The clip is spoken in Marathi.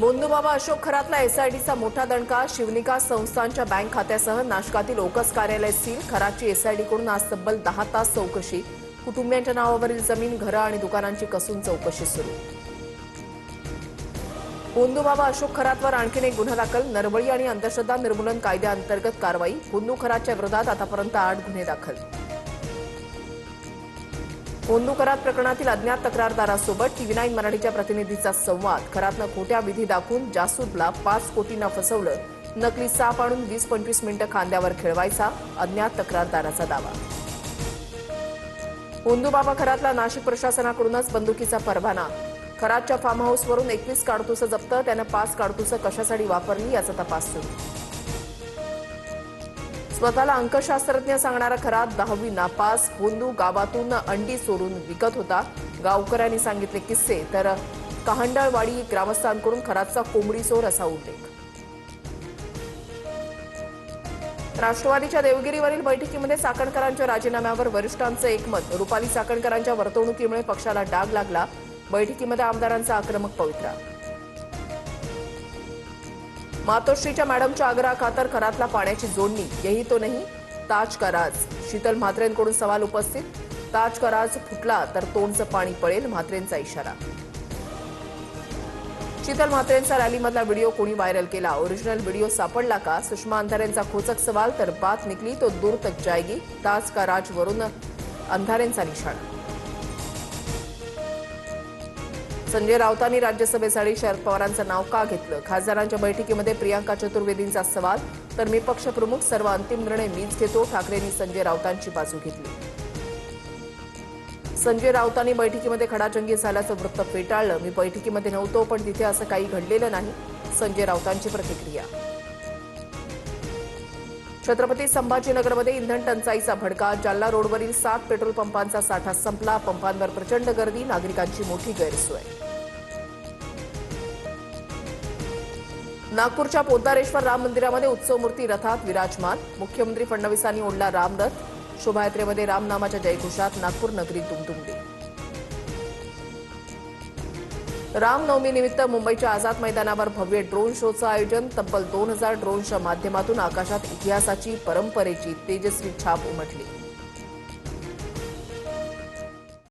मोंदूबाबा अशोक खरातला एसआयडीचा मोठा दणका। शिवनिका संस्थांच्या बँक खात्यासह नाशकातील ओकस कार्यालय सील। खरातची एसआयडीकडून आज तब्बल 10 तास चौकशी। कुटुंबियांच्या नावावरील जमीन, घरं आणि दुकानांची कसून चौकशी सुरू। मोंदूबाबा अशोक खरातवर आणखीन एक गुन्हा दाखल। नरबळी आणि अंधश्रद्धा निर्मूलन कायद्याअंतर्गत कारवाई। मोंदू खरातच्या विरोधात आतापर्यंत 8 गुन्हे दाखल। मोंदू खरात प्रकरणातील अज्ञात तक्रारदारासोबत TV9 मराठीच्या प्रतिनिधीचा संवाद। खरातनं खोट्या विधी दाखवून जासूदला 5 कोटींना फसवलं। नकली साप आणून 20-25 मिनिटं खांद्यावर खेळवायचा, अज्ञात तक्रारदाराचा दावा। मोंदूबाबा खरातला नाशिक प्रशासनाकडूनच बंदुकीचा परवाना। खरातच्या फार्म हाऊसवरून 21 काडतुसं जप्त। त्यानं 5 काडतुसं कशासाठी वापरली याचा तपास सुरू। स्वतःला अंकशास्त्रज्ञ सांगणारा खरात 10वी नापास। मोंदू गावातून अंडी चोरून विकत होता। गावकऱ्यांनी सांगितले किस्से, तर कहांडळवाडी ग्रामस्थांकडून खरातचा कोंबडी चोर असा उल्लेख। राष्ट्रवादीच्या देवगिरीवरील बैठकीमध्ये चाकणकरांच्या राजीनाम्यावर वरिष्ठांचं एकमत। रुपाली चाकणकरांच्या वर्तवणुकीमुळे पक्षाला डाग लागला। बैठकीमध्ये आमदारांचा आक्रमक पवित्रा। मातोश्रीच्या मॅडमच्या आग्रहाखातर खरातला पाण्याची जोडणी, यही तो नाही ताज का राज। शीतल म्हात्रेंकडून सवाल उपस्थित। ताज का राज फुटला तर तोंडचं पाणी पळेल, म्हात्रेंचा इशारा। शीतल म्हात्रेंचा रॅलीमधला व्हिडिओ कोणी व्हायरल केला? ओरिजिनल व्हिडिओ सापडला का? सुषमा अंधारेंचा खोचक सवाल, तर बात निकली तो दूर तक जाएगी। ताज का राज वरून अंधारेंचा निशाणा। संजय राऊतांनी राज्यसभेसाठी शरद पवारांचं नाव का घेतलं? खासदारांच्या बैठकीमध्ये प्रियांका चतुर्वेदींचा सवाल, तर मी पक्षप्रमुख, सर्व अंतिम निर्णय मीच घेतो। ठाकरेंनी संजय राऊतांची बाजू घेतली। संजय राऊतांनी बैठकीमध्ये खडाजंगी झाल्याचं वृत्त फेटाळलं। मी बैठकीमध्ये नव्हतो, पण तिथे असं काही घडलेलं नाही, संजय राऊतांची प्रतिक्रिया। छत्रपती संभाजीनगरमध्ये इंधन टंचाईचा भडका। जालना रोडवरील 7 पेट्रोल पंपांचा साठा संपला। पंपांवर प्रचंड गर्दी, नागरिकांची मोठी गैरसोय। नागपूरच्या पोद्दारेश्वर राम मंदिरामध्ये उत्सव मूर्ती रथात विराजमान। मुख्यमंत्री फडणवीसांनी ओढला रामरथ। शोभायात्रेमध्ये रामनामाच्या जयघोषात नागपूर नगरी दुमदुमली। रामनवमीनिमित्त मुंबईच्या आझाद मैदानावर भव्य ड्रोन शोचं आयोजन। तब्बल 2000 ड्रोनच्या माध्यमातून आकाशात इतिहासाची, परंपरेची तेजस्वी छाप उमटली।